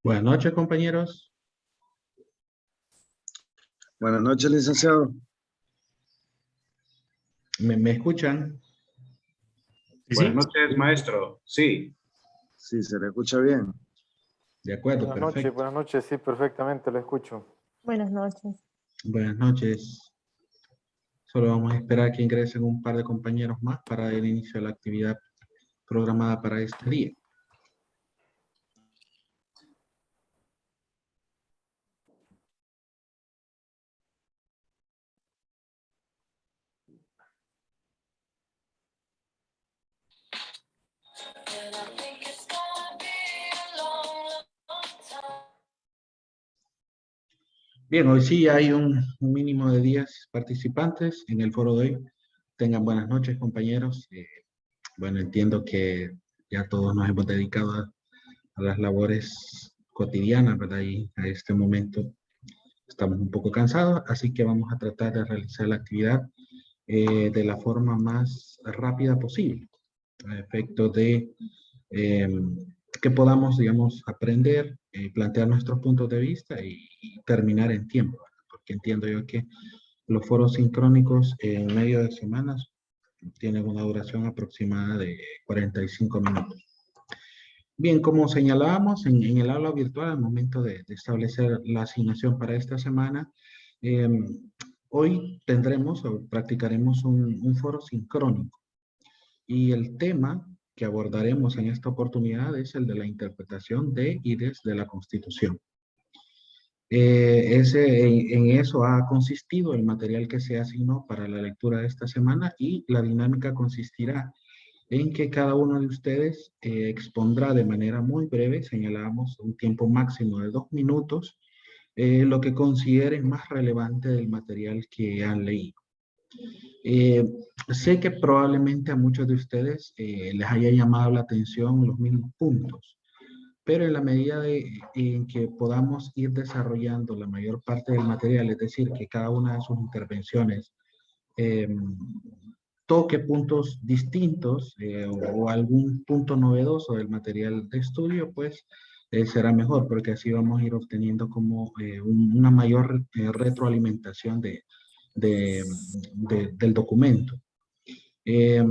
Buenas noches, compañeros. Buenas noches, licenciado. ¿Me escuchan? Buenas noches, maestro. Sí. Sí, se le escucha bien. De acuerdo, perfecto. Buenas noches, sí, perfectamente, lo escucho. Buenas noches. Buenas noches. Solo vamos a esperar que ingresen un par de compañeros más para el inicio de la actividad programada para este día. Bien, hoy sí hay un mínimo de 10 participantes en el foro de hoy. Tengan buenas noches, compañeros. Bueno, entiendo que ya todos nos hemos dedicado a las labores cotidianas, ¿verdad? Y a este momento estamos un poco cansados, así que vamos a tratar de realizar la actividad de la forma más rápida posible, a efecto de eh, que podamos, digamos, aprender, plantear nuestros puntos de vista y terminar en tiempo, porque entiendo yo que los foros sincrónicos en medio de semanas tienen una duración aproximada de 45 minutos. Bien, como señalábamos en el aula virtual al momento de establecer la asignación para esta semana, eh, hoy tendremos o practicaremos un foro sincrónico y el tema que abordaremos en esta oportunidad es el de la interpretación de y desde la Constitución. En eso ha consistido el material que se asignó para la lectura de esta semana y la dinámica consistirá en que cada uno de ustedes expondrá de manera muy breve, señalamos un tiempo máximo de 2 minutos, lo que consideren más relevante del material que han leído. Eh, Sé que probablemente a muchos de ustedes les haya llamado la atención los mismos puntos, pero en la medida en que podamos ir desarrollando la mayor parte del material, es decir, que cada una de sus intervenciones eh, toque puntos distintos o algún punto novedoso del material de estudio, pues será mejor, porque así vamos a ir obteniendo como una mayor retroalimentación del documento. Eh,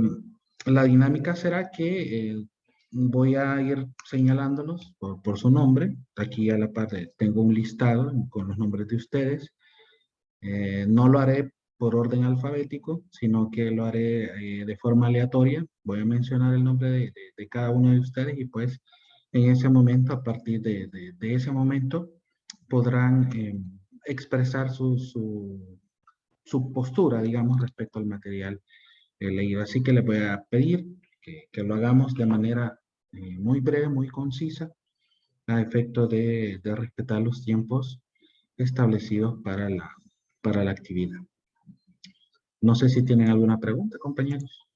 la dinámica será que voy a ir señalándolos por su nombre. Aquí a la parte tengo un listado con los nombres de ustedes. No lo haré por orden alfabético, sino que lo haré de forma aleatoria. Voy a mencionar el nombre de cada uno de ustedes y pues en ese momento, a partir de ese momento, podrán expresar su postura, digamos, respecto al material leído. Así que les voy a pedir que lo hagamos de manera muy breve, muy concisa, a efecto de respetar los tiempos establecidos para la actividad. No sé si tienen alguna pregunta, compañeros.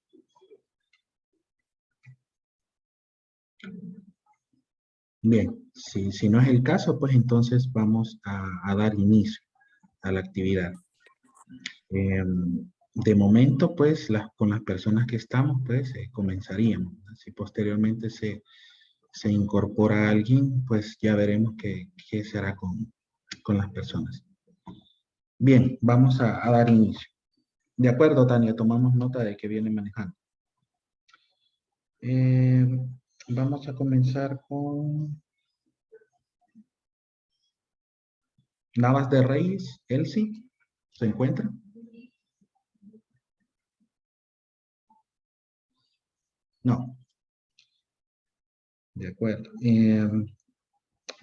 Bien, si no es el caso, pues entonces vamos a dar inicio a la actividad. De momento, pues, con las personas que estamos, pues, comenzaríamos. Si posteriormente se incorpora alguien, pues ya veremos qué se hará con las personas. Bien, vamos a dar inicio. De acuerdo, Tania, tomamos nota de que viene manejando. Vamos a comenzar con Navas de Reyes, Elsie, ¿se encuentra? No. De acuerdo.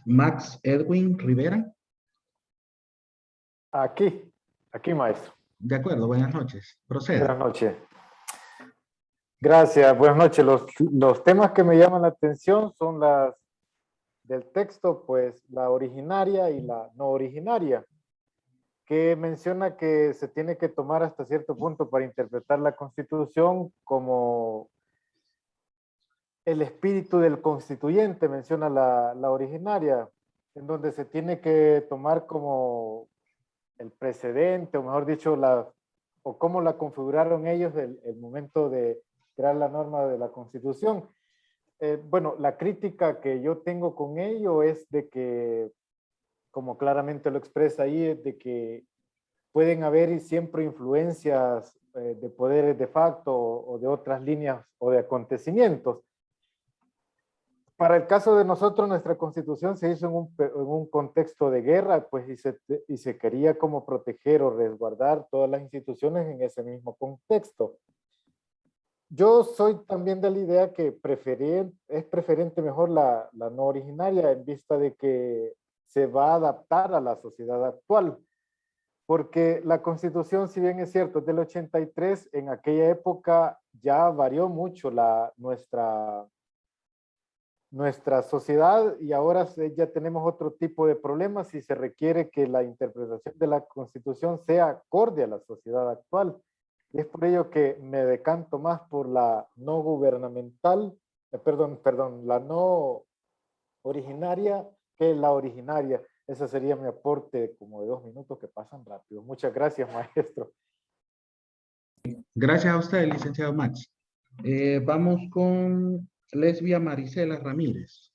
Max Edwin Rivera. Aquí, maestro. De acuerdo, buenas noches. Proceda. Buenas noches. Gracias, buenas noches. Los temas que me llaman la atención son las del texto, pues la originaria y la no originaria, que menciona que se tiene que tomar hasta cierto punto para interpretar la Constitución como el espíritu del constituyente, menciona la originaria, en donde se tiene que tomar como el precedente, o mejor dicho, o cómo la configuraron ellos el momento de crear la norma de la Constitución. bueno, la crítica que yo tengo con ello es de que, como claramente lo expresa ahí, es de que pueden haber siempre influencias de poderes de facto o de otras líneas o de acontecimientos. Para el caso de nosotros, nuestra constitución se hizo en un contexto de guerra, pues, y se quería como proteger o resguardar todas las instituciones en ese mismo contexto. Yo soy también de la idea que es preferente mejor la no originaria en vista de que se va a adaptar a la sociedad actual. Porque la Constitución, si bien es cierto, es del 83, en aquella época ya varió mucho nuestra sociedad y ahora ya tenemos otro tipo de problemas y se requiere que la interpretación de la Constitución sea acorde a la sociedad actual. Y es por ello que me decanto más por la no gubernamental, la no originaria que la originaria. Ese sería mi aporte como de 2 minutos que pasan rápido. Muchas gracias, maestro. Gracias a usted, licenciado Max. Vamos con Lesbia Marisela Ramírez.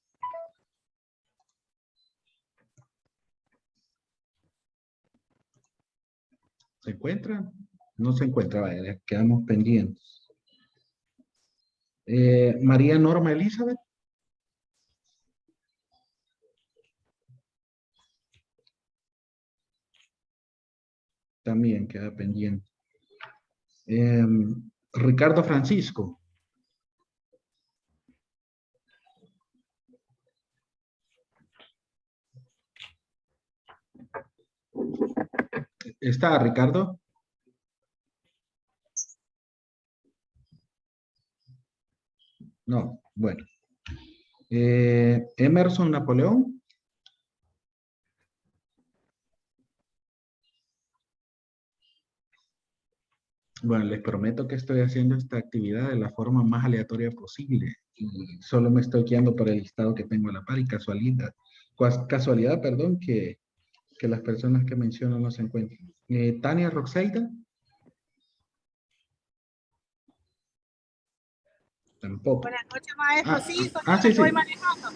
¿Se encuentra? No se encuentra, vaya, quedamos pendientes. María Norma Elizabeth. También queda pendiente. Ricardo Francisco. ¿Está Ricardo? No, bueno. Emerson Napoleón. Bueno, les prometo que estoy haciendo esta actividad de la forma más aleatoria posible y solo me estoy guiando por el listado que tengo a la par y casualidad, perdón, que las personas que menciono no se encuentran. Tania Roxeida. Tampoco. Buenas noches, maestro. Sí, sí, sí. voy manejando.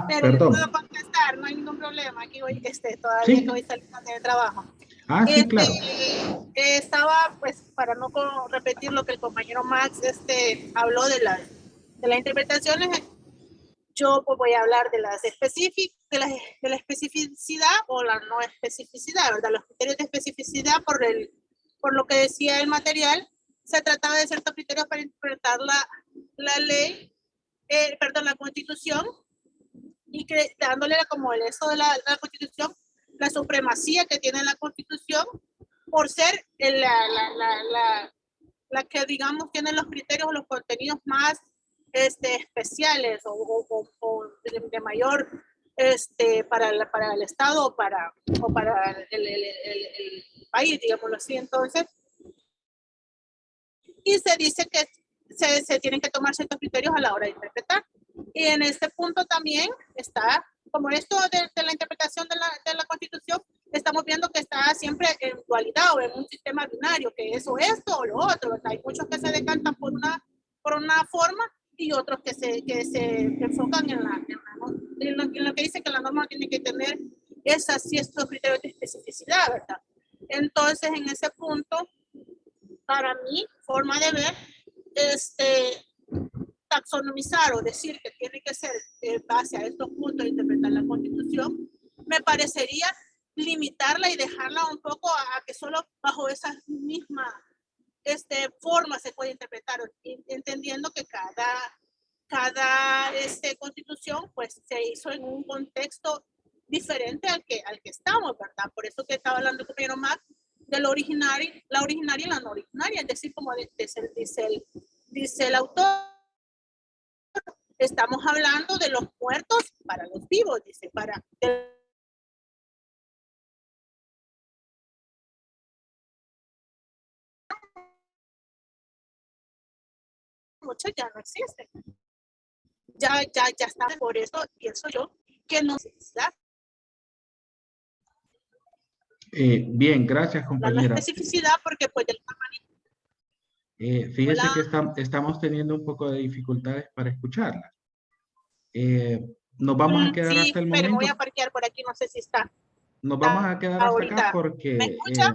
Pero perdón. puedo contestar, no hay ningún problema. Aquí voy, todavía que voy saliendo del trabajo. Sí, claro. Estaba, pues, para no repetir lo que el compañero Max habló de las interpretaciones, yo pues, voy a hablar de la especificidad o la no especificidad, ¿verdad? Los criterios de especificidad, por lo que decía el material, se trataba de ciertos criterios para interpretar la ley, la Constitución, y dándole como el eso de la Constitución, la supremacía que tiene la Constitución por ser la que, digamos, tiene los criterios o los contenidos más especiales o de mayor para el Estado o para el país, digámoslo así. Entonces, y se dice que se tienen que tomar ciertos criterios a la hora de interpretar. Y en este punto también está, como esto de la interpretación de la Constitución, estamos viendo que está siempre en dualidad o en un sistema binario, que eso esto o lo otro, ¿verdad? Hay muchos que se decantan por una forma y otros que se enfocan en lo que dice que la norma tiene que tener estos criterios de especificidad, ¿verdad? Entonces, en ese punto, para mi forma de ver, taxonomizar o decir que tiene que ser en base a estos puntos de interpretar la Constitución, me parecería limitarla y dejarla un poco a que solo bajo esas mismas formas se puede interpretar, entendiendo que cada Constitución pues se hizo en un contexto diferente al que estamos, ¿verdad? Por eso que estaba hablando el compañero Max de la originaria y la no originaria, es decir, como dice el autor, estamos hablando de los muertos para los vivos, dice, muchos ya no existen. Ya está, por eso pienso yo que no necesita. Bien, gracias, compañera. La especificidad, porque pues de la manera. Fíjese que estamos teniendo un poco de dificultades para escucharla. Nos vamos a quedar Sí, hasta el pero me voy momento. a parquear por aquí, no sé si está. Nos vamos a quedar hasta acá Ahorita. porque ¿Me escucha?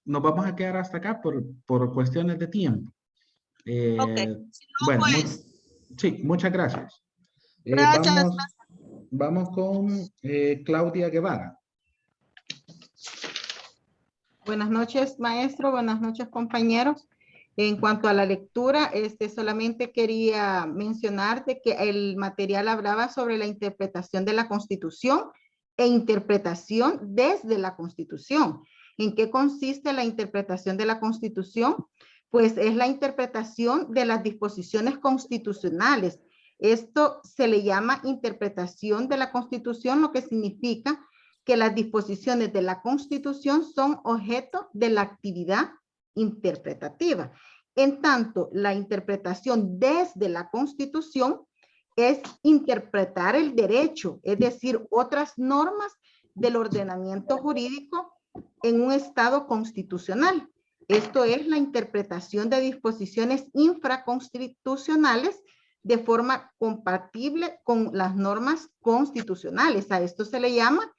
nos vamos a quedar hasta acá por cuestiones de tiempo. Ok. Si no, Bueno, pues, sí, muchas gracias. gracias. Vamos con Claudia Guevara. Buenas noches, maestro. Buenas noches, compañeros. En cuanto a la lectura, solamente quería mencionarte que el material hablaba sobre la interpretación de la Constitución e interpretación desde la Constitución. ¿En qué consiste la interpretación de la Constitución? Pues es la interpretación de las disposiciones constitucionales. Esto se le llama interpretación de la Constitución, lo que significa que las disposiciones de la Constitución son objeto de la actividad interpretativa. En tanto, la interpretación desde la Constitución es interpretar el derecho, es decir, otras normas del ordenamiento jurídico en un estado constitucional. Esto es la interpretación de disposiciones infraconstitucionales de forma compatible con las normas constitucionales. A esto se le llama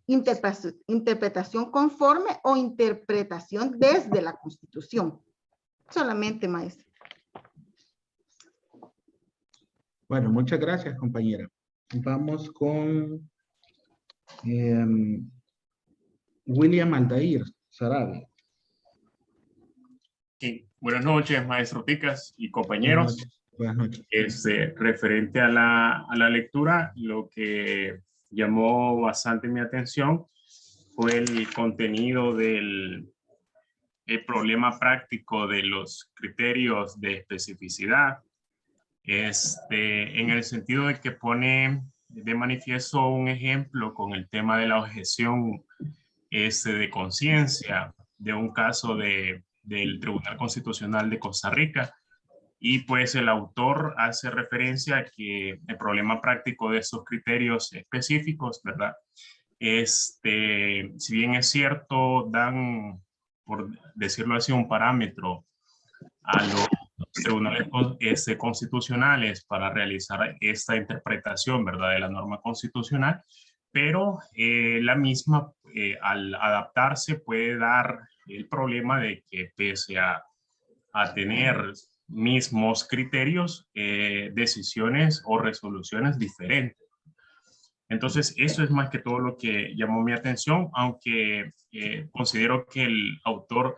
interpretación conforme o interpretación desde la Constitución. Solamente, maestro. Bueno, muchas gracias, compañera. Vamos con William Aldair Sarabia. Sí, buenas noches, maestro Ticas y compañeros. Buenas noches. Referente a la lectura, lo que llamó bastante mi atención fue el contenido del problema práctico de los criterios de especificidad, en el sentido de que pone de manifiesto un ejemplo con el tema de la objeción de conciencia de un caso del Tribunal Constitucional de Costa Rica. Y pues el autor hace referencia a que el problema práctico de esos criterios específicos, ¿verdad? Si bien es cierto, dan, por decirlo así, un parámetro a los tribunales constitucionales para realizar esta interpretación, ¿verdad?, de la norma constitucional, pero la misma, al adaptarse, puede dar el problema de que pese a tener mismos criterios, decisiones o resoluciones diferentes. Entonces, eso es más que todo lo que llamó mi atención, aunque considero que el autor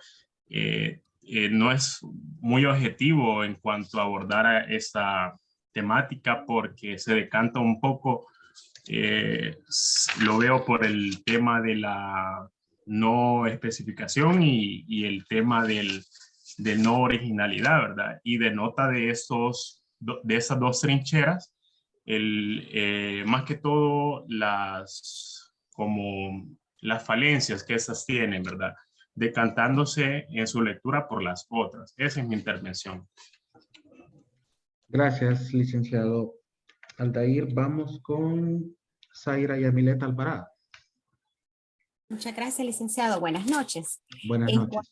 no es muy objetivo en cuanto a abordar a esta temática, porque se decanta un poco, lo veo por el tema de la no especificación y el tema de no originalidad, ¿verdad? Y denota de esas dos trincheras, más que todo como las falencias que esas tienen, ¿verdad?, decantándose en su lectura por las otras. Esa es mi intervención. Gracias, licenciado Aldair. Vamos con Zaira Yamilet Alvarado. Muchas gracias, licenciado. Buenas noches. Buenas noches. En cuanto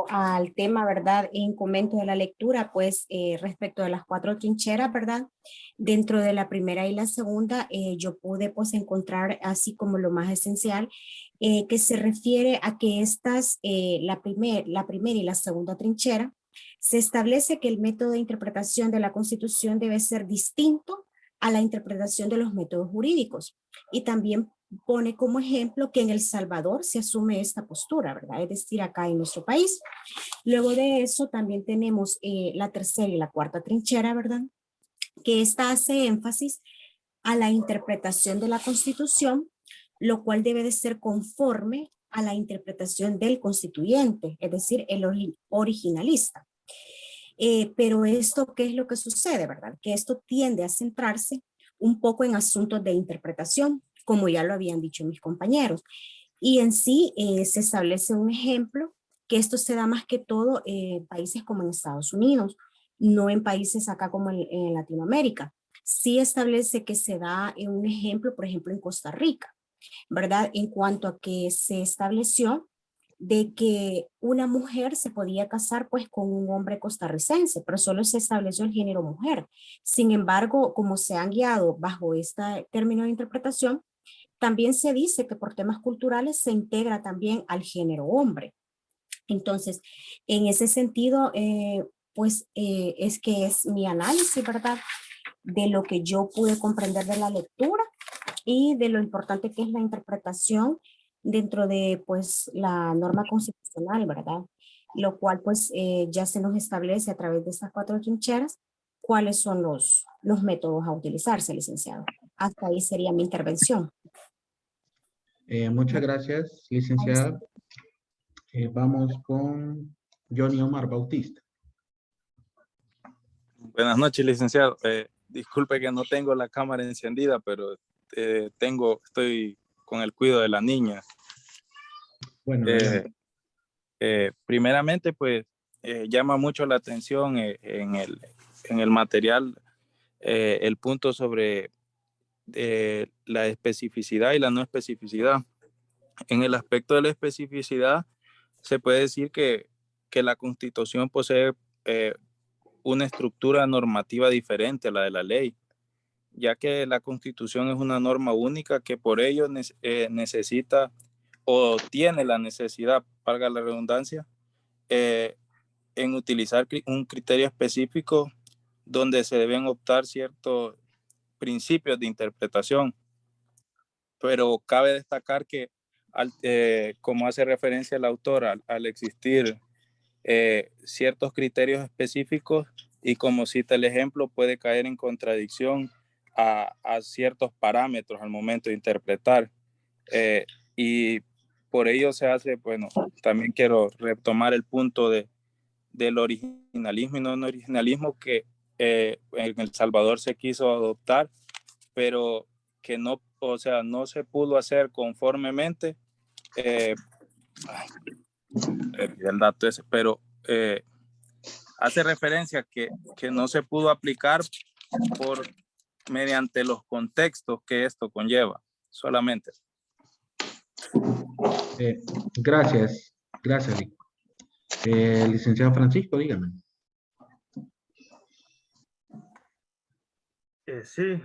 al tema, ¿verdad?, en comento de la lectura, pues respecto de las 4 trincheras, ¿verdad?, dentro de la primera y la segunda, yo pude pues encontrar así como lo más esencial, que se refiere a que estas, la primera y la segunda trinchera, se establece que el método de interpretación de la Constitución debe ser distinto a la interpretación de los métodos jurídicos, y también pone como ejemplo que en El Salvador se asume esta postura, ¿verdad? Es decir, acá en nuestro país. Luego de eso también tenemos la tercera y la cuarta trinchera, ¿verdad?, que esta hace énfasis a la interpretación de la Constitución, lo cual debe de ser conforme a la interpretación del constituyente, es decir, el originalista. Pero esto, ¿qué es lo que sucede, verdad? Que esto tiende a centrarse un poco en asuntos de interpretación, como ya lo habían dicho mis compañeros. Y en sí se establece un ejemplo que esto se da más que todo en países como en Estados Unidos, no en países acá como en Latinoamérica. Sí establece que se da un ejemplo, por ejemplo, en Costa Rica, ¿verdad? En cuanto a que se estableció de que una mujer se podía casar pues con un hombre costarricense, pero solo se estableció el género mujer. Sin embargo, como se han guiado bajo este término de interpretación, también se dice que por temas culturales se integra también al género hombre. Entonces, en ese sentido, es que es mi análisis, ¿verdad? De lo que yo pude comprender de la lectura y de lo importante que es la interpretación dentro de, pues, la norma constitucional, ¿verdad? Lo cual, pues, ya se nos establece a través de estas 4 trincheras cuáles son los métodos a utilizarse, licenciado. Hasta ahí sería mi intervención. Muchas gracias, licenciada. Vamos con Johnny Omar Bautista. Buenas noches, licenciado. Disculpe que no tengo la cámara encendida, pero estoy con el cuidado de la niña. Bueno, primeramente, pues, llama mucho la atención en el material el punto sobre la especificidad y la no especificidad. En el aspecto de la especificidad, se puede decir que la Constitución posee una estructura normativa diferente a la de la ley, ya que la Constitución es una norma única que por ello necesita o tiene la necesidad, valga la redundancia, en utilizar un criterio específico donde se deben optar ciertos principios de interpretación. Pero cabe destacar que, como hace referencia el autor, al existir ciertos criterios específicos y como cita el ejemplo, puede caer en contradicción a ciertos parámetros al momento de interpretar. Y por ello se hace, bueno, también quiero retomar el punto del originalismo y no originalismo que en El Salvador se quiso adoptar, pero que no, o sea, no se pudo hacer conformemente. El dato ese, pero hace referencia que no se pudo aplicar mediante los contextos que esto conlleva, solamente. Gracias, Vic. Licenciado Francisco, dígame. Sí,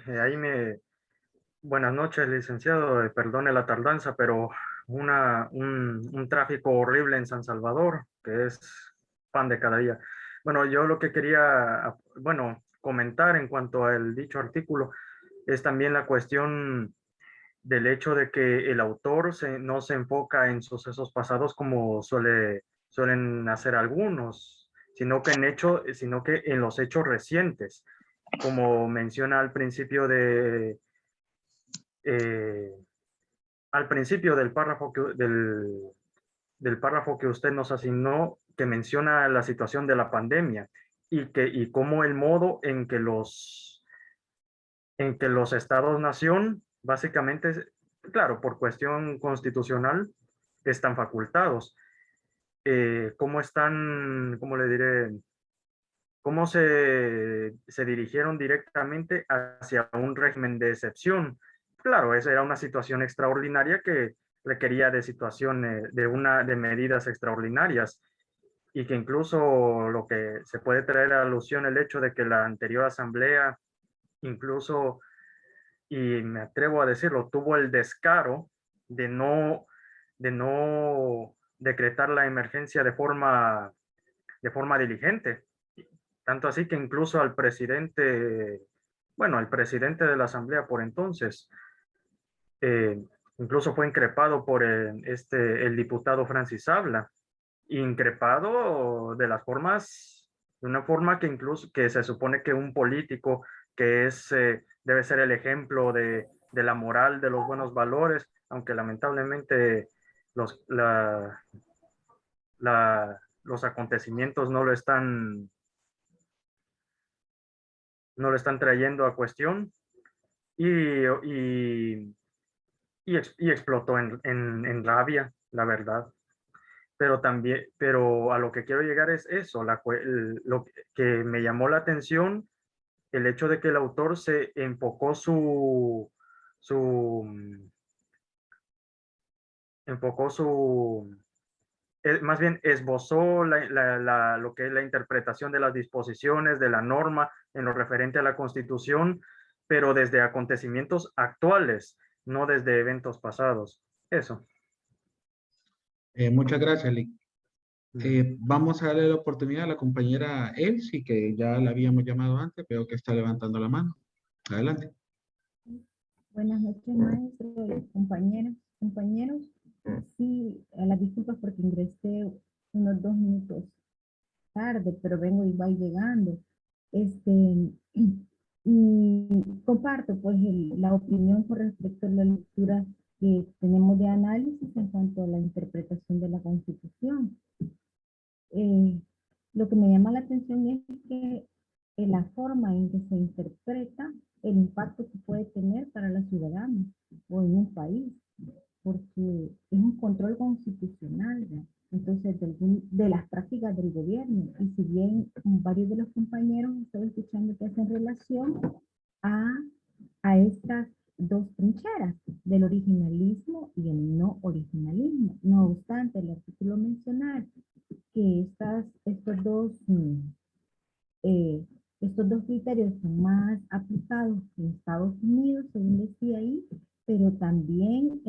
buenas noches, licenciado. Perdone la tardanza, pero un tráfico horrible en San Salvador, que es pan de cada día. Bueno, yo lo que quería, comentar en cuanto al dicho artículo es también la cuestión del hecho de que el autor no se enfoca en sucesos pasados como suelen hacer algunos, sino que en los hechos recientes, como menciona al principio del párrafo del párrafo que usted nos asignó, que menciona la situación de la pandemia y cómo el modo en que los estados-nación, básicamente, claro, por cuestión constitucional, están facultados. ¿Cómo le diré? ¿Cómo se dirigieron directamente hacia un régimen de excepción? Claro, esa era una situación extraordinaria que requería de medidas extraordinarias y que incluso lo que se puede traer a alusión el hecho de que la anterior asamblea incluso, y me atrevo a decirlo, tuvo el descaro de no decretar la emergencia de forma diligente. Tanto así que incluso el presidente de la asamblea por entonces, incluso fue increpado por el diputado Francis Habla, increpado de una forma que incluso que se supone que un político que debe ser el ejemplo de la moral, de los buenos valores, aunque lamentablemente los acontecimientos no lo están trayendo a cuestión y explotó en rabia, la verdad. Pero a lo que quiero llegar es eso, lo que me llamó la atención, el hecho de que el autor se enfocó más bien esbozó lo que es la interpretación de las disposiciones de la norma en lo referente a la Constitución, pero desde acontecimientos actuales, no desde eventos pasados. Eso. Muchas gracias, Lick. Vamos a darle la oportunidad a la compañera Elsie, que ya la habíamos llamado antes, veo que está levantando la mano. Adelante. Buenas noches, maestro, compañeros. Sí, a las disculpas porque ingresé unos 2 minutos tarde, pero vengo igual llegando. Y comparto pues la opinión con respecto a la lectura que tenemos de análisis en cuanto a la interpretación de la Constitución. Lo que me llama la atención es que la forma en que se interpreta el impacto que puede tener para los ciudadanos o en un país, porque es un control constitucional, ¿verdad? Entonces de las prácticas del gobierno. Y si bien varios de los compañeros estoy escuchando que hacen relación a estas dos trincheras, del originalismo y el no originalismo. No obstante, el artículo menciona que estos dos criterios son más aplicados en Estados Unidos, según decía ahí, pero también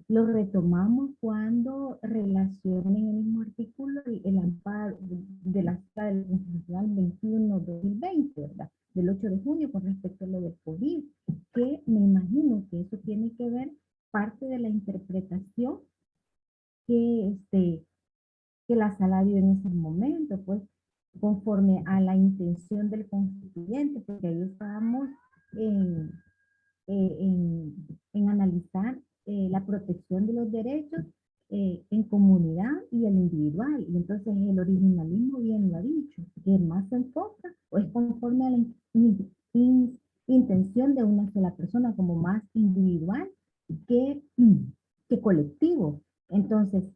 lo retomamos cuando relaciona en el mismo artículo el amparo de la Sala del Constitucional 21-2020, ¿verdad? Del 8 de junio con respecto a lo del COVID, que me imagino que eso tiene que ver parte de la interpretación que la Sala dio en ese momento, pues, conforme a la intención del constituyente, porque ahí estábamos en analizar la protección de los derechos en comunidad y el individual. Y entonces el originalismo bien lo ha dicho, que más se enfoca o es conforme a la intención de una sola persona, como más individual que colectivo. Entonces,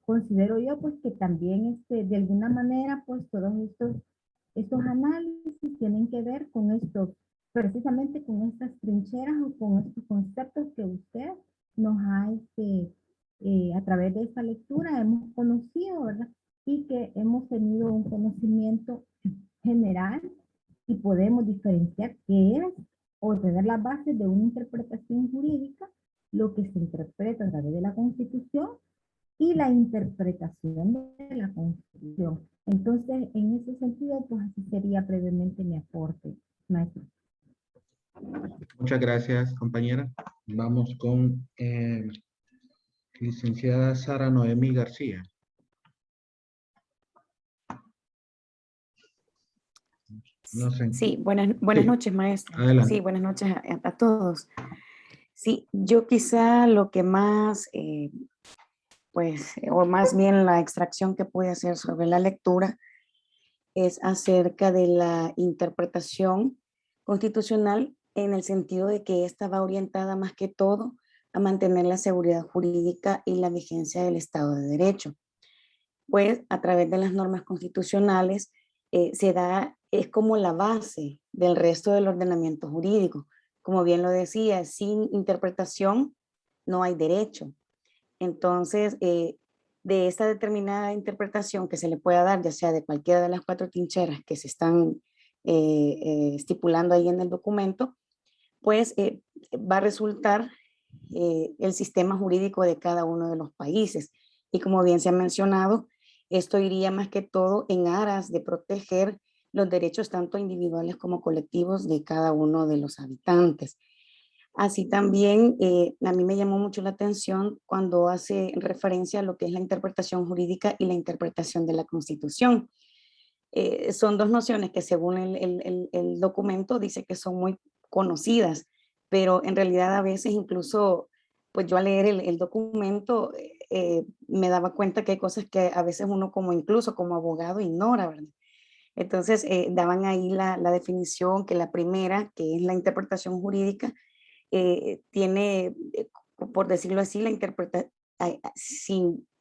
considero yo pues que también de alguna manera pues todos estos análisis tienen que ver con esto, precisamente con estas trincheras o con estos conceptos que usted nos ha a través de esta lectura hemos conocido, ¿verdad? Y que hemos tenido un conocimiento general y podemos diferenciar qué es o tener las bases de una interpretación jurídica, lo que se interpreta a través de la Constitución y la interpretación de la Constitución. Entonces, en ese sentido, pues así sería brevemente mi aporte, maestro. Muchas gracias, compañera. Vamos con licenciada Sara Noemí García. No sé. Sí, buenas noches, maestro. Adelante. Sí, buenas noches a todos. Sí, yo quizá lo que más, o más bien la extracción que pude hacer sobre la lectura es acerca de la interpretación constitucional en el sentido de que esta va orientada más que todo a mantener la seguridad jurídica y la vigencia del Estado de Derecho. Pues a través de las normas constitucionales es como la base del resto del ordenamiento jurídico. Como bien lo decía, sin interpretación no hay derecho. Entonces, de esta determinada interpretación que se le pueda dar, ya sea de cualquiera de las 4 trincheras que se están estipulando ahí en el documento, pues va a resultar el sistema jurídico de cada uno de los países. Y como bien se ha mencionado, esto iría más que todo en aras de proteger los derechos tanto individuales como colectivos de cada uno de los habitantes. Así también a mí me llamó mucho la atención cuando hace referencia a lo que es la interpretación jurídica y la interpretación de la Constitución. Son dos nociones que según el documento dice que son muy conocidas, pero en realidad a veces incluso, pues yo al leer el documento me daba cuenta que hay cosas que a veces uno incluso como abogado ignora, ¿verdad? Entonces daban ahí la definición que la primera, que es la interpretación jurídica, tiene, por decirlo así, la interpretación,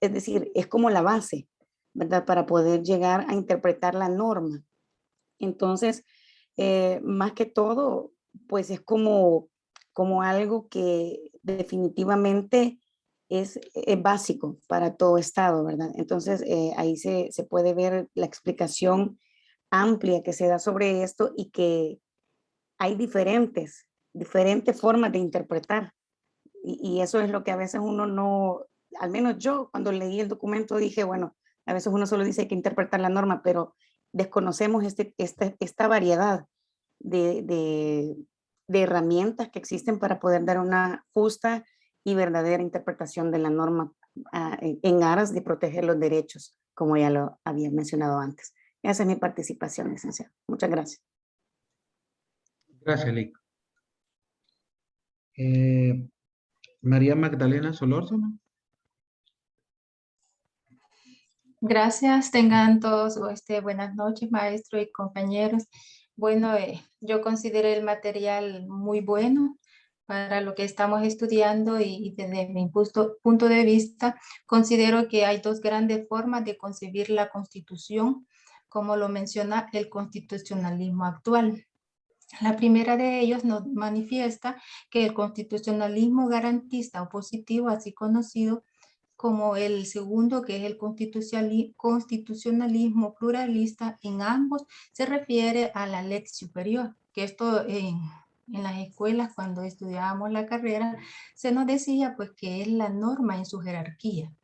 es decir, es como la base, ¿verdad? Para poder llegar a interpretar la norma. Entonces, más que todo, pues es como algo que definitivamente es básico para todo estado, ¿verdad? Entonces, ahí se puede ver la explicación amplia que se da sobre esto y que hay diferentes formas de interpretar. Y eso es lo que a veces uno no, al menos yo cuando leí el documento dije, bueno, a veces uno solo dice que interpretar la norma, pero desconocemos esta variedad de herramientas que existen para poder dar una justa y verdadera interpretación de la norma en aras de proteger los derechos, como ya lo había mencionado antes. Esa es mi participación, licenciado. Muchas gracias. Gracias, Lic. María Magdalena Solórzano. Gracias, tengan todos buenas noches, maestro y compañeros. Bueno, yo considero el material muy bueno para lo que estamos estudiando y desde mi punto de vista considero que hay dos grandes formas de concebir la Constitución, como lo menciona el constitucionalismo actual. La primera de ellos nos manifiesta que el constitucionalismo garantista o positivo, así conocido, como el segundo, que es el constitucionalismo pluralista, en ambos se refiere a la ley superior, que esto en las escuelas cuando estudiábamos la carrera se nos decía pues que es la norma en su jerarquía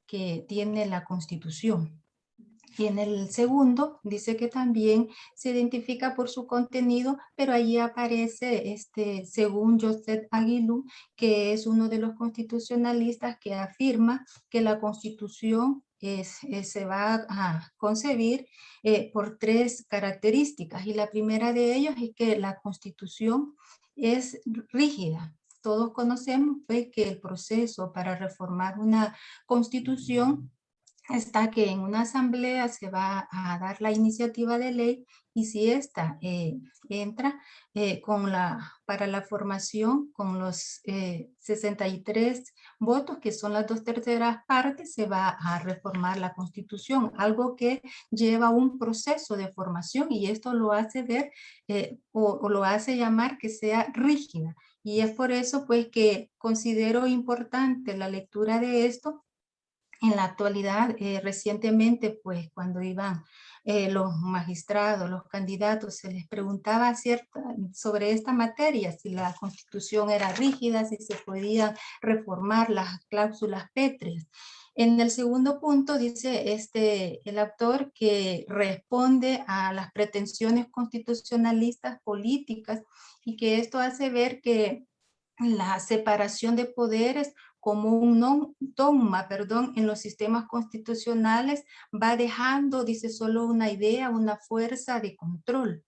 que tiene la Constitución. Y en el segundo dice que también se identifica por su contenido, pero allí aparece, según Joseph Aguilú, que es uno de los constitucionalistas que afirma que la Constitución se va a concebir por tres características. Y la primera de ellas es que la Constitución es rígida. Todos conocemos pues, que el proceso para reformar una Constitución está que en una asamblea se va a dar la iniciativa de ley y si ésta entra para la formación con los 63 votos, que son las 2/3 partes, se va a reformar la Constitución, algo que lleva un proceso de formación y esto lo hace ver o lo hace llamar que sea rígida. Y es por eso pues que considero importante la lectura de esto. En la actualidad, recientemente, pues cuando iban los magistrados, los candidatos, se les preguntaba sobre esta materia, si la Constitución era rígida, si se podían reformar las cláusulas pétreas. En el segundo punto dice el autor que responde a las pretensiones constitucionalistas políticas y que esto hace ver que la separación de poderes como un dogma, en los sistemas constitucionales va dejando, dice, solo una idea, una fuerza de control.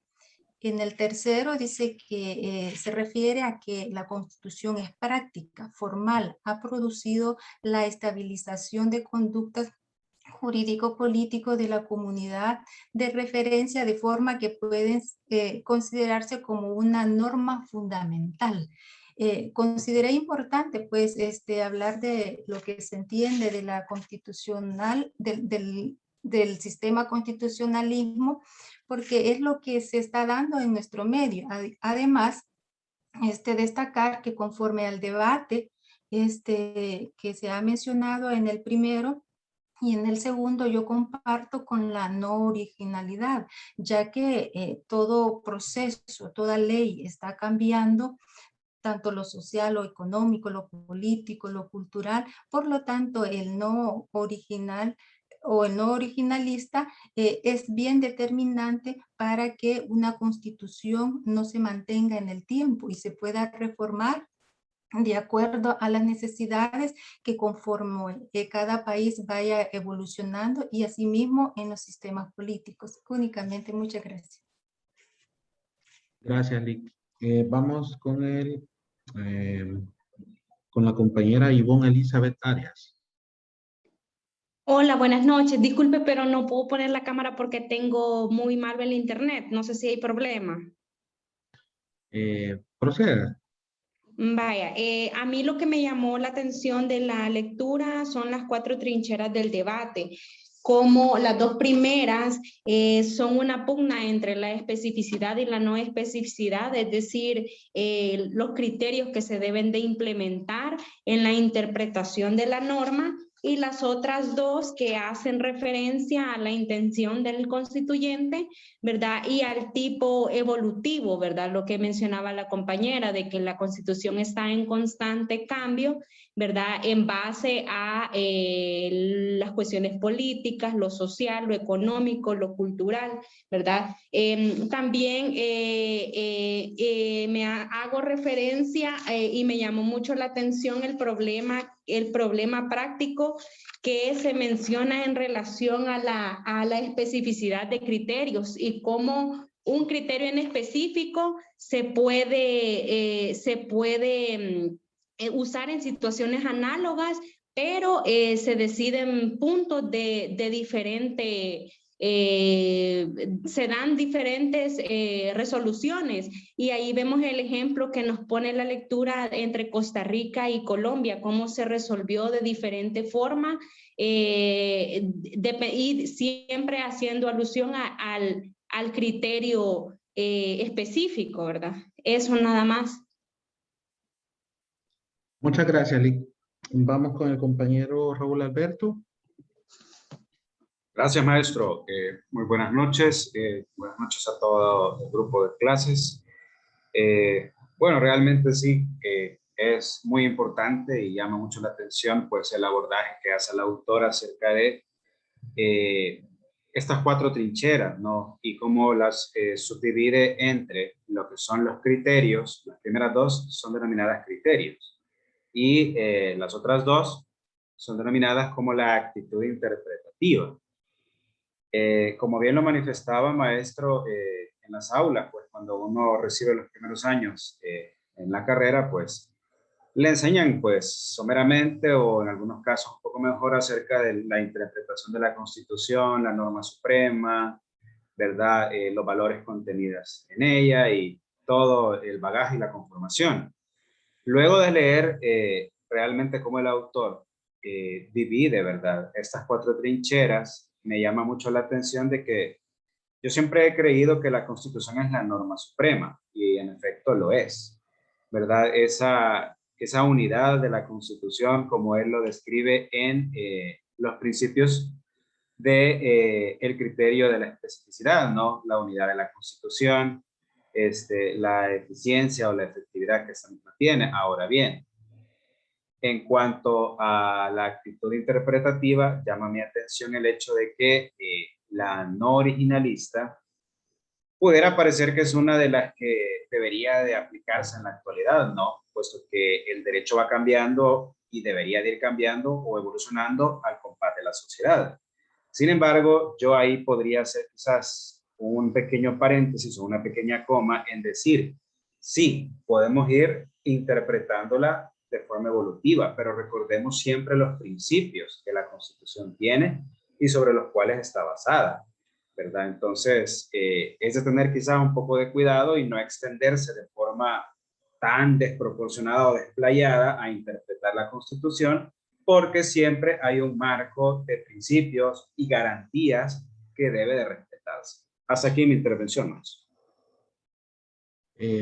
En el tercero dice que se refiere a que la Constitución es práctica, formal, ha producido la estabilización de conductas jurídico-político de la comunidad de referencia de forma que pueden considerarse como una norma fundamental. Consideré importante pues hablar de lo que se entiende de la constitucional, del sistema constitucionalismo, porque es lo que se está dando en nuestro medio. Además, destacar que conforme al debate que se ha mencionado en el primero, y en el segundo yo comparto con la no originalidad, ya que todo proceso, toda ley está cambiando, tanto lo social, lo económico, lo político, lo cultural. Por lo tanto, el no original o el no originalista es bien determinante para que una constitución no se mantenga en el tiempo y se pueda reformar de acuerdo a las necesidades que conforme cada país vaya evolucionando y asimismo en los sistemas políticos. Únicamente, muchas gracias. Gracias, Lic. Vamos con con la compañera Ivonne Elizabeth Arias. Hola, buenas noches. Disculpe, pero no puedo poner la cámara porque tengo muy mal el internet. No sé si hay problema. Proceda. Vaya, a mí lo que me llamó la atención de la lectura son las 4 trincheras del debate. como las dos primeras son una pugna entre la especificidad y la no especificidad, es decir, los criterios que se deben de implementar en la interpretación de la norma, y las otras dos que hacen referencia a la intención del constituyente, ¿verdad? Y al tipo evolutivo, ¿verdad? Lo que mencionaba la compañera, de que la Constitución está en constante cambio, ¿verdad? En base a las cuestiones políticas, lo social, lo económico, lo cultural, ¿verdad? También hago referencia y me llamó mucho la atención el problema práctico que se menciona en relación a la especificidad de criterios y cómo un criterio en específico se puede usar en situaciones análogas, pero se deciden puntos de diferente, se dan diferentes resoluciones, y ahí vemos el ejemplo que nos pone la lectura entre Costa Rica y Colombia, cómo se resolvió de diferente forma, y siempre haciendo alusión al criterio específico, ¿verdad? Eso nada más. Muchas gracias, Lick. Vamos con el compañero Raúl Alberto. Gracias, maestro. Muy buenas noches. Buenas noches a todo el grupo de clases. Bueno, realmente sí, es muy importante y llama mucho la atención pues el abordaje que hace la autora acerca de estas 4 trincheras, ¿no? Y cómo las subdivide entre lo que son los criterios. Las primeras 2 son denominadas criterios y las otras 2 son denominadas como la actitud interpretativa. Como bien lo manifestaba, maestro, en las aulas, pues cuando uno recibe los primeros años en la carrera, pues le enseñan pues someramente o en algunos casos un poco mejor acerca de la interpretación de la Constitución, la norma suprema, ¿verdad? Los valores contenidos en ella y todo el bagaje y la conformación. Luego de leer realmente cómo el autor divide, ¿verdad?, estas 4 trincheras, me llama mucho la atención de que yo siempre he creído que la Constitución es la norma suprema, y en efecto lo es, ¿verdad? Esa unidad de la Constitución, como él lo describe en los principios de el criterio de la especificidad, ¿no? La unidad de la Constitución, la eficiencia o la efectividad que esta misma tiene. Ahora bien, en cuanto a la actitud interpretativa, llama mi atención el hecho de que la no originalista pudiera parecer que es una de las que debería de aplicarse en la actualidad, ¿no? Puesto que el derecho va cambiando y debería de ir cambiando o evolucionando al compás de la sociedad. Sin embargo, yo ahí podría hacer quizás un pequeño paréntesis o una pequeña coma en decir, sí, podemos ir interpretándola de forma evolutiva, pero recordemos siempre los principios que la Constitución tiene y sobre los cuales está basada, ¿verdad? Entonces, es de tener quizás un poco de cuidado y no extenderse de forma tan desproporcionada o desplayada a interpretar la Constitución, porque siempre hay un marco de principios y garantías que debe de respetarse. Hasta aquí mi intervención, maestro.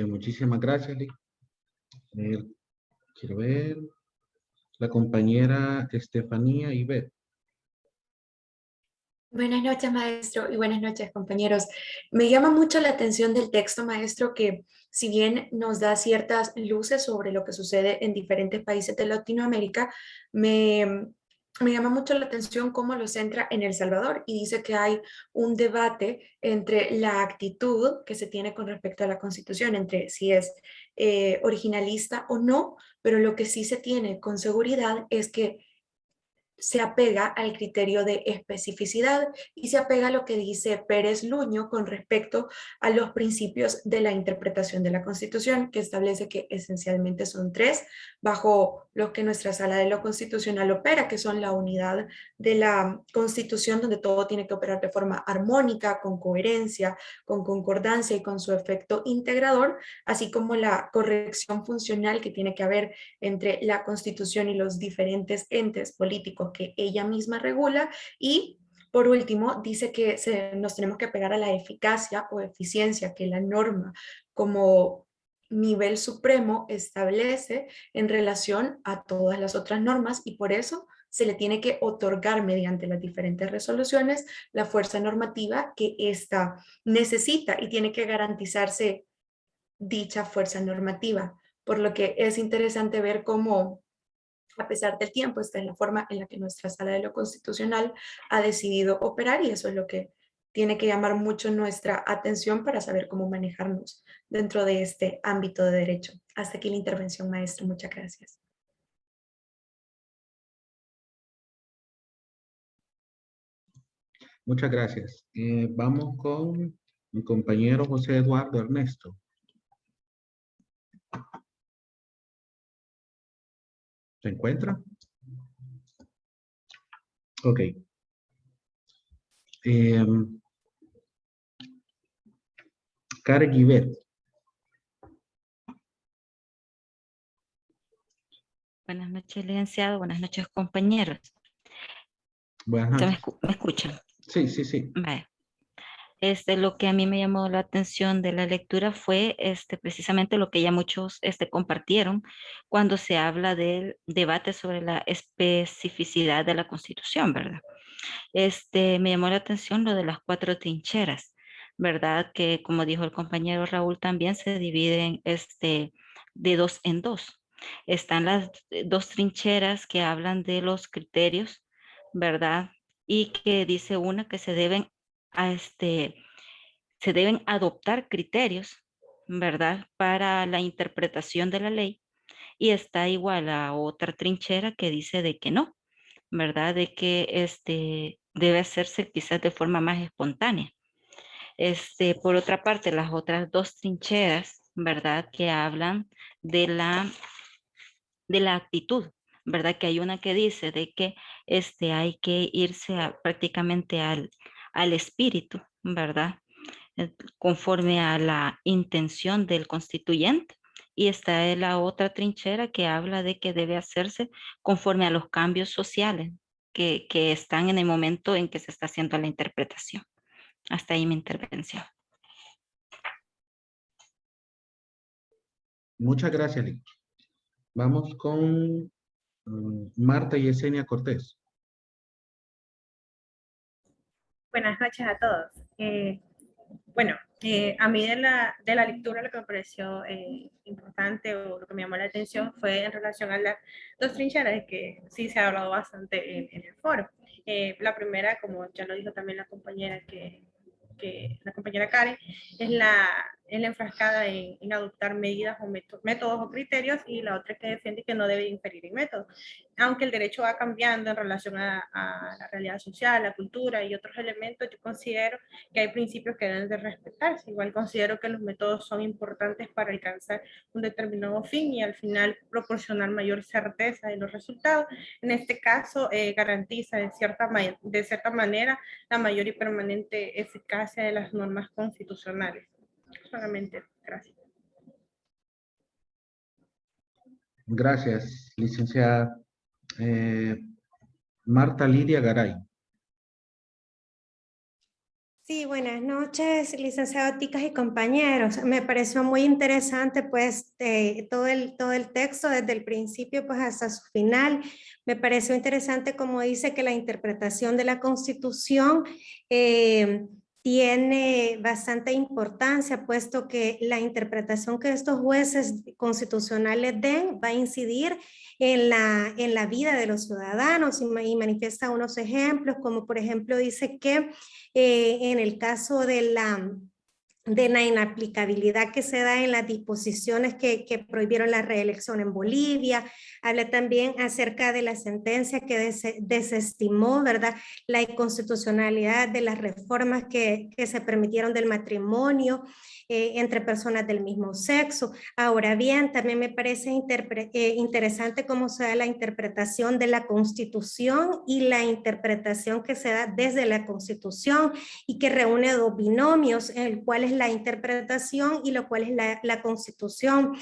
Muchísimas gracias, Lick. Quiero ver la compañera Estefanía Ibet. Buenas noches, maestro, y buenas noches, compañeros. Me llama mucho la atención del texto, maestro, que si bien nos da ciertas luces sobre lo que sucede en diferentes países de Latinoamérica, me llama mucho la atención cómo lo centra en El Salvador y dice que hay un debate entre la actitud que se tiene con respecto a la Constitución, entre si es originalista o no, pero lo que sí se tiene con seguridad es que se apega al criterio de especificidad y se apega a lo que dice Pérez Luño con respecto a los principios de la interpretación de la Constitución, que establece que esencialmente son 3, bajo los que nuestra Sala de lo Constitucional opera, que son la unidad de la Constitución, donde todo tiene que operar de forma armónica, con coherencia, con concordancia y con su efecto integrador, así como la corrección funcional que tiene que haber entre la Constitución y los diferentes entes políticos que ella misma regula, y Por último, dice que nos tenemos que pegar a la eficacia o eficiencia que la norma como nivel supremo establece en relación a todas las otras normas y por eso se le tiene que otorgar mediante las diferentes resoluciones la fuerza normativa que ésta necesita y tiene que garantizarse dicha fuerza normativa. Por lo que es interesante ver cómo, a pesar del tiempo, esta es la forma en la que nuestra Sala de lo Constitucional ha decidido operar y eso es lo que tiene que llamar mucho nuestra atención para saber cómo manejarnos dentro de este ámbito de derecho. Hasta aquí la intervención, maestro. Muchas gracias. Muchas gracias. Vamos con mi compañero José Eduardo Ernesto. ¿Se encuentra? Ok. Karen Guibet. Buenas noches, licenciado. Buenas noches, compañeros. Buenas noches. ¿Me escuchan? Sí, sí, sí. Vale. Lo que a mí me llamó la atención de la lectura fue precisamente lo que ya muchos compartieron cuando se habla del debate sobre la especificidad de la Constitución, ¿verdad? Me llamó la atención lo de las 4 trincheras, ¿verdad? Que como dijo el compañero Raúl también se dividen de 2 en 2. Están las 2 trincheras que hablan de los criterios, ¿verdad? Y que dice una que se deben adoptar criterios, ¿verdad? Para la interpretación de la ley. Y está igual a otra trinchera que dice de que no, ¿verdad? De que debe hacerse quizás de forma más espontánea. Por otra parte, las otras 2 trincheras, ¿verdad? Que hablan de la actitud, ¿verdad? Que hay una que dice de que hay que irse prácticamente al espíritu, ¿verdad? Conforme a la intención del constituyente. Y está la otra trinchera que habla de que debe hacerse conforme a los cambios sociales que están en el momento en que se está haciendo la interpretación. Hasta ahí mi intervención. Muchas gracias, Lick. Vamos con Marta Yesenia Cortés. Buenas noches a todos. Bueno, a mí de la lectura lo que me pareció importante o lo que me llamó la atención fue en relación a las 2 trincheras de que sí se ha hablado bastante en el foro. La primera, como ya lo dijo también la compañera la compañera Karen, es la enfrascada en adoptar medidas o métodos o criterios, y la otra que defiende que no debe inferir en métodos. Aunque el derecho va cambiando en relación a la realidad social, la cultura y otros elementos, yo considero que hay principios que deben de respetarse. Igual considero que los métodos son importantes para alcanzar un determinado fin y al final proporcionar mayor certeza de los resultados. En este caso, garantiza de cierta manera la mayor y permanente eficacia de las normas constitucionales. Solamente, gracias. Gracias, licenciada. Marta Lidia Garay. Sí, buenas noches, licenciado Ticas y compañeros. Me pareció muy interesante pues todo el texto desde el principio pues hasta su final. Me pareció interesante como dice que la interpretación de la Constitución tiene bastante importancia, puesto que la interpretación que estos jueces constitucionales den va a incidir en la vida de los ciudadanos y manifiesta unos ejemplos, como por ejemplo dice que en el caso de la inaplicabilidad que se da en las disposiciones que prohibieron la reelección en Bolivia. Habla también acerca de la sentencia que desestimó, ¿verdad?, la inconstitucionalidad de las reformas que se permitieron del matrimonio entre personas del mismo sexo. Ahora bien, también me parece interesante cómo se da la interpretación de la Constitución y la interpretación que se da desde la Constitución y que reúne 2 binomios, en el cual es la interpretación y lo cual es la Constitución.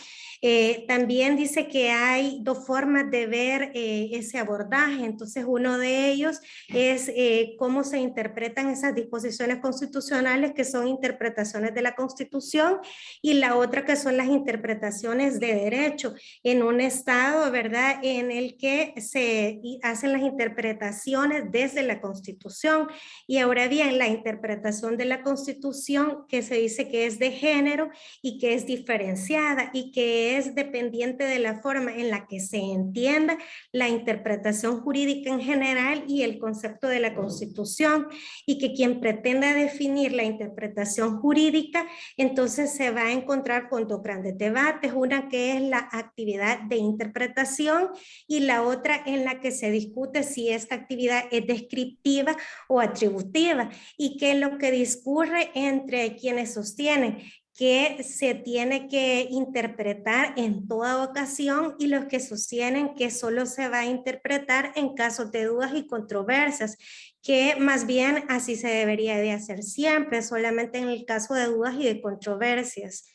También dice que hay dos formas de ver ese abordaje. Entonces, uno de ellos es cómo se interpretan esas disposiciones constitucionales, que son interpretaciones de la Constitución, y la otra que son las interpretaciones de derecho en un estado, ¿verdad?, en el que se hacen las interpretaciones desde la Constitución. Y ahora bien, la interpretación de la Constitución, que se dice que es de género y que es diferenciada y que es dependiente de la forma en la que se entienda la interpretación jurídica en general y el concepto de la Constitución, y que quien pretenda definir la interpretación jurídica, entonces se va a encontrar con dos grandes debates, una que es la actividad de interpretación y la otra en la que se discute si esta actividad es descriptiva o atributiva, y qué es lo que discurre entre quienes sostienen que se tiene que interpretar en toda ocasión y los que sostienen que solo se va a interpretar en casos de dudas y controversias, que más bien así se debería de hacer siempre, solamente en el caso de dudas y de controversias.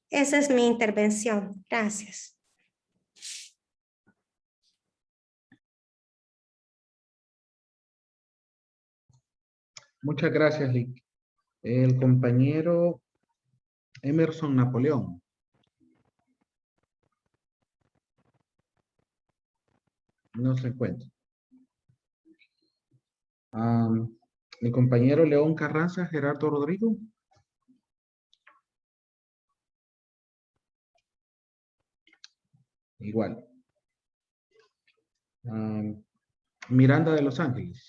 Esa es mi intervención. Gracias. Muchas gracias, Lick. El compañero Emerson Napoleón. No se encuentra. El compañero León Carranza, Gerardo Rodrigo. Igual. Miranda de Los Ángeles.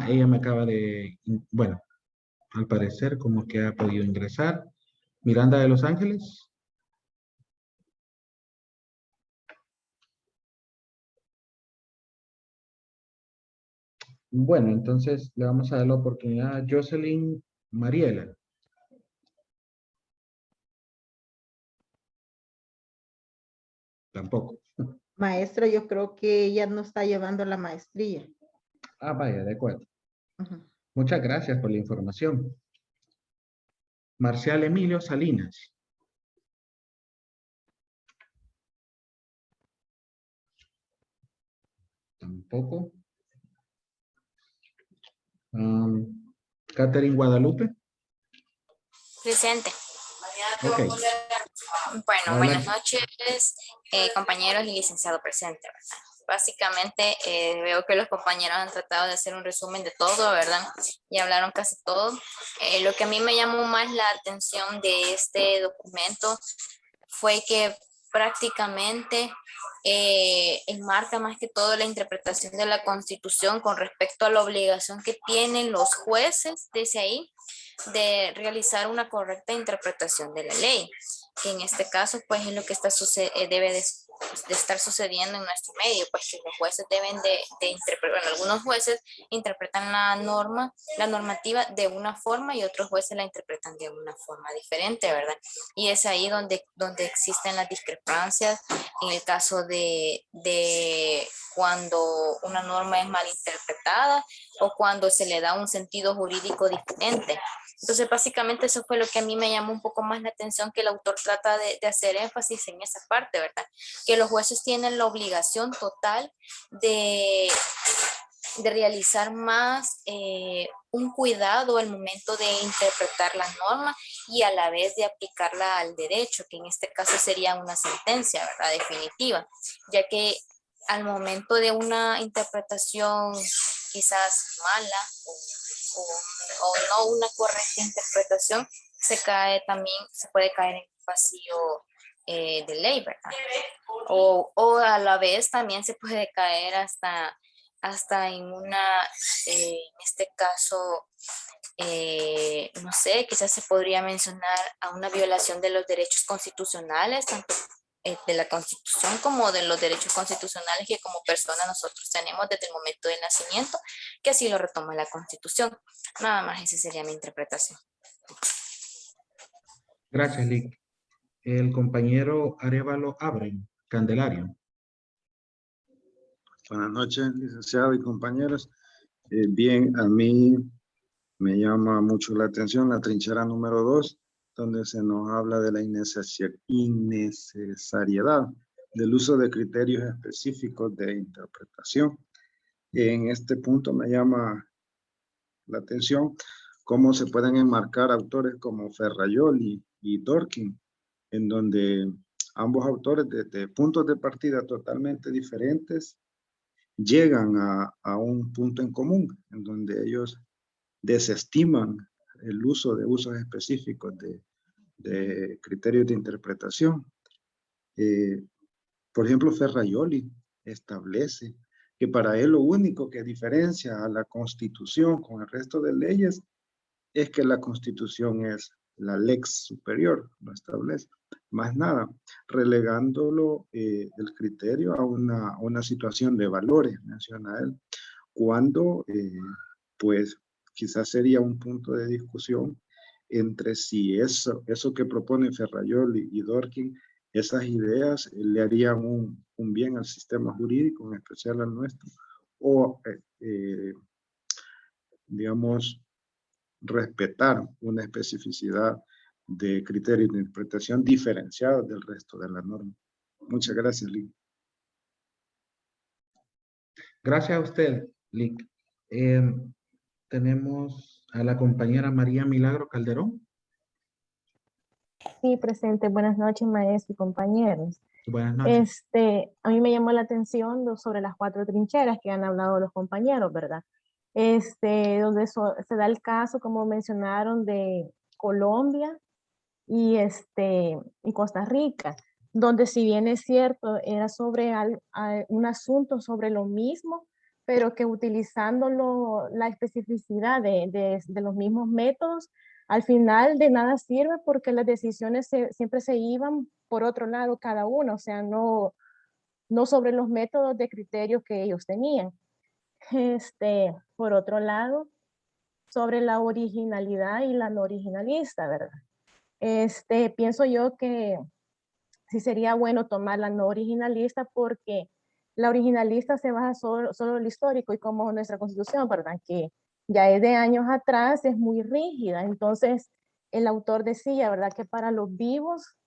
Ella me acaba de... Bueno, al parecer como que ha podido ingresar. Miranda de Los Ángeles. Bueno, entonces le vamos a dar la oportunidad a Jocelyn Mariela. Tampoco. Maestra, yo creo que ella no está llevando la maestría. Vaya, de acuerdo. Muchas gracias por la información. Marcial Emilio Salinas. Tampoco. Catherine Guadalupe. Presente. Ok. Bueno, buenas noches, compañeros y licenciado presente, ¿verdad? Básicamente veo que los compañeros han tratado de hacer un resumen de todo, ¿verdad? Y hablaron casi todo. Lo que a mí me llamó más la atención de este documento fue que prácticamente enmarca más que todo la interpretación de la Constitución con respecto a la obligación que tienen los jueces desde ahí de realizar una correcta interpretación de la ley, que en este caso pues es lo que debe de estar sucediendo en nuestro medio, pues que los jueces deben de interpretar, bueno, algunos jueces interpretan la normativa de una forma y otros jueces la interpretan de una forma diferente, ¿verdad? Y es ahí donde existen las discrepancias en el caso de cuando una norma es mal interpretada o cuando se le da un sentido jurídico diferente. Entonces, básicamente eso fue lo que a mí me llamó un poco más la atención, que el autor trata de hacer énfasis en esa parte, ¿verdad? Que los jueces tienen la obligación total de realizar más un cuidado al momento de interpretar la norma y a la vez de aplicarla al derecho, que en este caso sería una sentencia, ¿verdad? Definitiva, ya que al momento de una interpretación quizás mala o no una correcta interpretación, se puede caer en un vacío de ley, ¿verdad? O a la vez también se puede caer hasta en en este caso, no sé, quizás se podría mencionar a una violación de los derechos constitucionales, tanto de la Constitución como de los derechos constitucionales que como personas nosotros tenemos desde el momento del nacimiento, que así lo retoma la Constitución. Nada más, esa sería mi interpretación. Gracias, Lick. El compañero Arevalo Abren, Candelario. Buenas noches, licenciado y compañeros. Bien, a mí me llama mucho la atención la trinchera número 2, donde se nos habla de la innecesariedad del uso de criterios específicos de interpretación. En este punto me llama la atención cómo se pueden enmarcar autores como Ferrajoli y Dworkin, en donde ambos autores desde puntos de partida totalmente diferentes llegan a un punto en común, en donde ellos desestiman el uso de usos específicos de criterios de interpretación. Por ejemplo, Ferrajoli establece que para él lo único que diferencia a la Constitución con el resto de leyes es que la Constitución es la lex superior, lo establece, más nada, relegándolo el criterio a una situación de valores, menciona él, cuando pues quizás sería un punto de discusión entre si eso que propone Ferrajoli y Dworkin, esas ideas le harían un bien al sistema jurídico, en especial al nuestro, o digamos, respetar una especificidad de criterios de interpretación diferenciados del resto de la norma. Muchas gracias, Lick. Gracias a usted, Lick. Tenemos a la compañera María Milagro Calderón. Sí, presente. Buenas noches, maestro y compañeros. Buenas noches. A mí me llamó la atención sobre las 4 trincheras que han hablado los compañeros, ¿verdad? Donde se da el caso, como mencionaron, de Colombia y Costa Rica, donde si bien es cierto, era sobre un asunto sobre lo mismo, pero que utilizando la especificidad de los mismos métodos, al final de nada sirve porque las decisiones siempre se iban por otro lado cada uno, o sea, no sobre los métodos de criterios que ellos tenían. Por otro lado, sobre la originalidad y la no originalista, ¿verdad? Pienso yo que sí sería bueno tomar la no originalista porque la originalista se basa solo en lo histórico y como nuestra constitución, ¿verdad? Que ya es de años atrás, es muy rígida. Entonces, el autor decía, ¿verdad? Que para los vivos,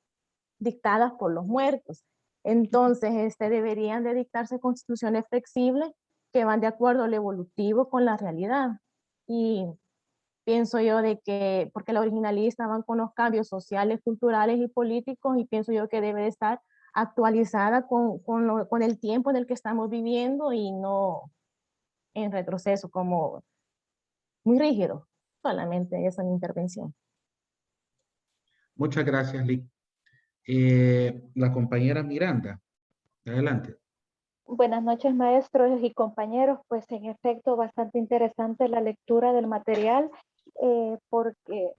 dictadas por los muertos. Entonces, deberían de dictarse constituciones flexibles que van de acuerdo al evolutivo con la realidad. Y pienso yo de que, porque la originalista van con los cambios sociales, culturales y políticos, y pienso yo que debe de estar actualizada con el tiempo en el que estamos viviendo y no en retroceso, como muy rígido. Solamente esa es mi intervención. Muchas gracias, Lick. La compañera Miranda, adelante. Buenas noches, maestros y compañeros. Pues en efecto, bastante interesante la lectura del material, porque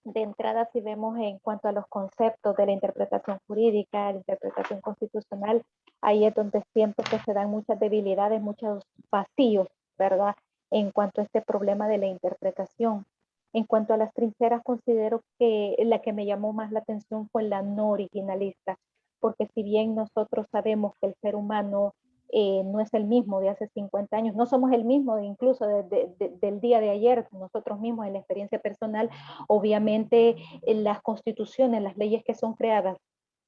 de entrada, si vemos en cuanto a los conceptos de la interpretación jurídica, la interpretación constitucional, ahí es donde siento que se dan muchas debilidades, muchos vacíos, ¿verdad? En cuanto a este problema de la interpretación. En cuanto a las trincheras, considero que la que me llamó más la atención fue la no originalista, porque si bien nosotros sabemos que el ser humano no es el mismo de hace 50 años, no somos el mismo incluso del día de ayer, nosotros mismos en la experiencia personal, obviamente las constituciones, las leyes que son creadas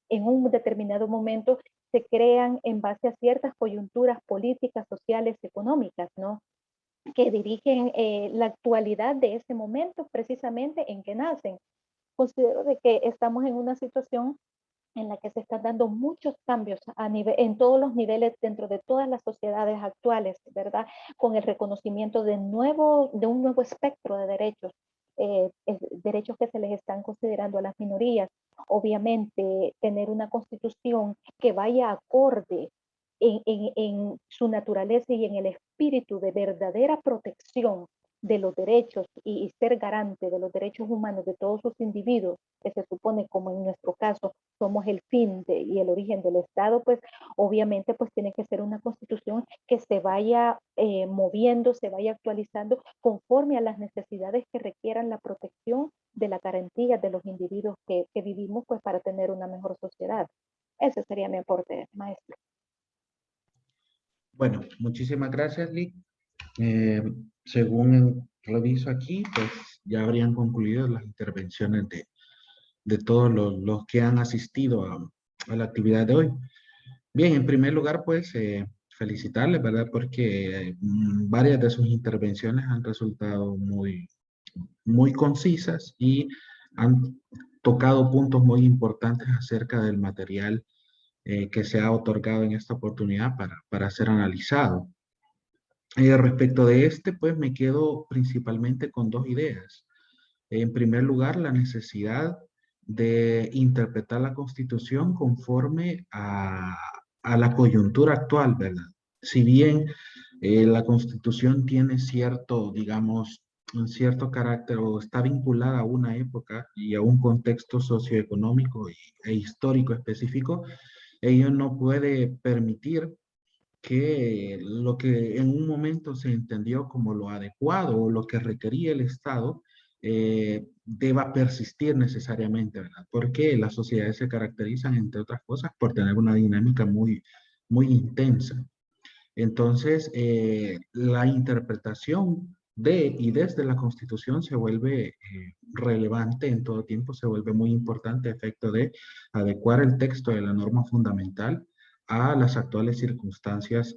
en un determinado momento se crean en base a ciertas coyunturas políticas, sociales, económicas, ¿no? Que dirigen la actualidad de ese momento precisamente en que nacen. Considero de que estamos en una situación en la que se están dando muchos cambios en todos los niveles dentro de todas las sociedades actuales, ¿verdad? Con el reconocimiento de un nuevo espectro de derechos, derechos que se les están considerando a las minorías. Obviamente, tener una constitución que vaya acorde en su naturaleza y en el espíritu de verdadera protección de los derechos y ser garante de los derechos humanos de todos los individuos, que se supone como en nuestro caso somos el fin y el origen del Estado, pues obviamente pues tiene que ser una constitución que se vaya moviendo, se vaya actualizando conforme a las necesidades que requieran la protección de la garantía de los individuos que vivimos pues para tener una mejor sociedad. Ese sería mi aporte, maestro. Bueno, muchísimas gracias, Lick. según reviso aquí, pues ya habrían concluido las intervenciones de todos los que han asistido a la actividad de hoy. Bien, en primer lugar, pues felicitarles, ¿verdad? Porque varias de sus intervenciones han resultado muy concisas y han tocado puntos muy importantes acerca del material que se ha otorgado en esta oportunidad para ser analizado. Respecto de este, pues me quedo principalmente con dos ideas. En primer lugar, la necesidad de interpretar la Constitución conforme a la coyuntura actual, ¿verdad? Si bien la Constitución tiene cierto, digamos, un cierto carácter o está vinculada a una época y a un contexto socioeconómico e histórico específico, ello no puede permitir que lo que en un momento se entendió como lo adecuado o lo que requería el Estado deba persistir necesariamente, ¿verdad? Porque las sociedades se caracterizan, entre otras cosas, por tener una dinámica muy intensa. Entonces, la interpretación de y desde la Constitución se vuelve relevante en todo tiempo, se vuelve muy importante a efecto de adecuar el texto de la norma fundamental a las actuales circunstancias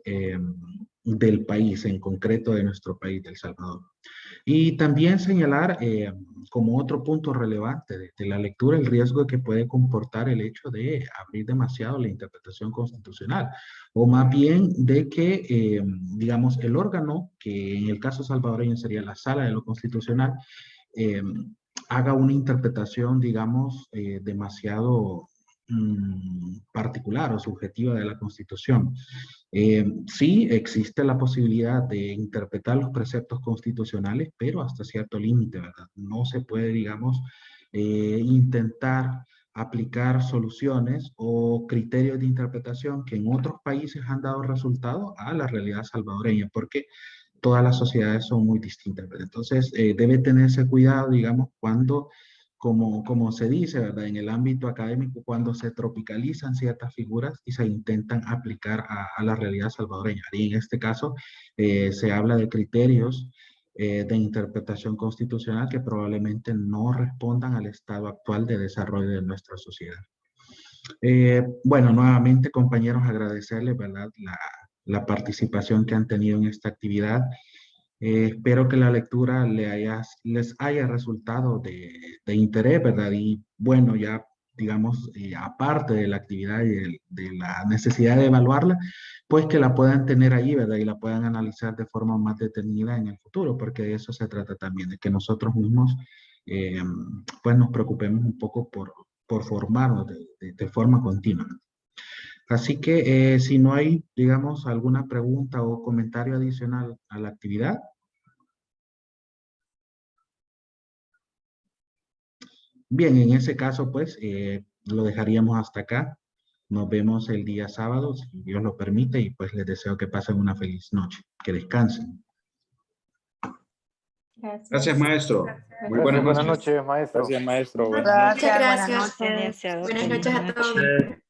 del país, en concreto de nuestro país, de El Salvador. Y también señalar como otro punto relevante de la lectura el riesgo que puede comportar el hecho de abrir demasiado la interpretación constitucional, o más bien de que, digamos, el órgano, que en el caso salvadoreño sería la Sala de lo Constitucional, haga una interpretación, digamos, demasiado particular o subjetiva de la Constitución. Sí existe la posibilidad de interpretar los preceptos constitucionales, pero hasta cierto límite, ¿verdad? No se puede, digamos, intentar aplicar soluciones o criterios de interpretación que en otros países han dado resultado a la realidad salvadoreña, porque todas las sociedades son muy distintas, ¿verdad? Entonces, debe tenerse cuidado, digamos, cuando como se dice, ¿verdad? En el ámbito académico, cuando se tropicalizan ciertas figuras y se intentan aplicar a la realidad salvadoreña. Y en este caso se habla de criterios de interpretación constitucional que probablemente no respondan al estado actual de desarrollo de nuestra sociedad. Bueno, nuevamente, compañeros, agradecerles, ¿verdad? La participación que han tenido en esta actividad. Espero que la lectura les haya resultado de interés, ¿verdad? Y bueno, ya digamos, aparte de la actividad y de la necesidad de evaluarla, pues que la puedan tener ahí, ¿verdad? Y la puedan analizar de forma más detenida en el futuro, porque de eso se trata también, de que nosotros mismos, pues nos preocupemos un poco por formarnos de forma continua. Así que si no hay, digamos, alguna pregunta o comentario adicional a la actividad. Bien, en ese caso, pues, lo dejaríamos hasta acá. Nos vemos el día sábado, si Dios lo permite, y pues les deseo que pasen una feliz noche. Que descansen. Gracias, maestro. Muy buenas noches. Buenas noches, maestro. Gracias, maestro. Muchas Muchas gracias. Buenas noches a todos. Buenas noches a todos.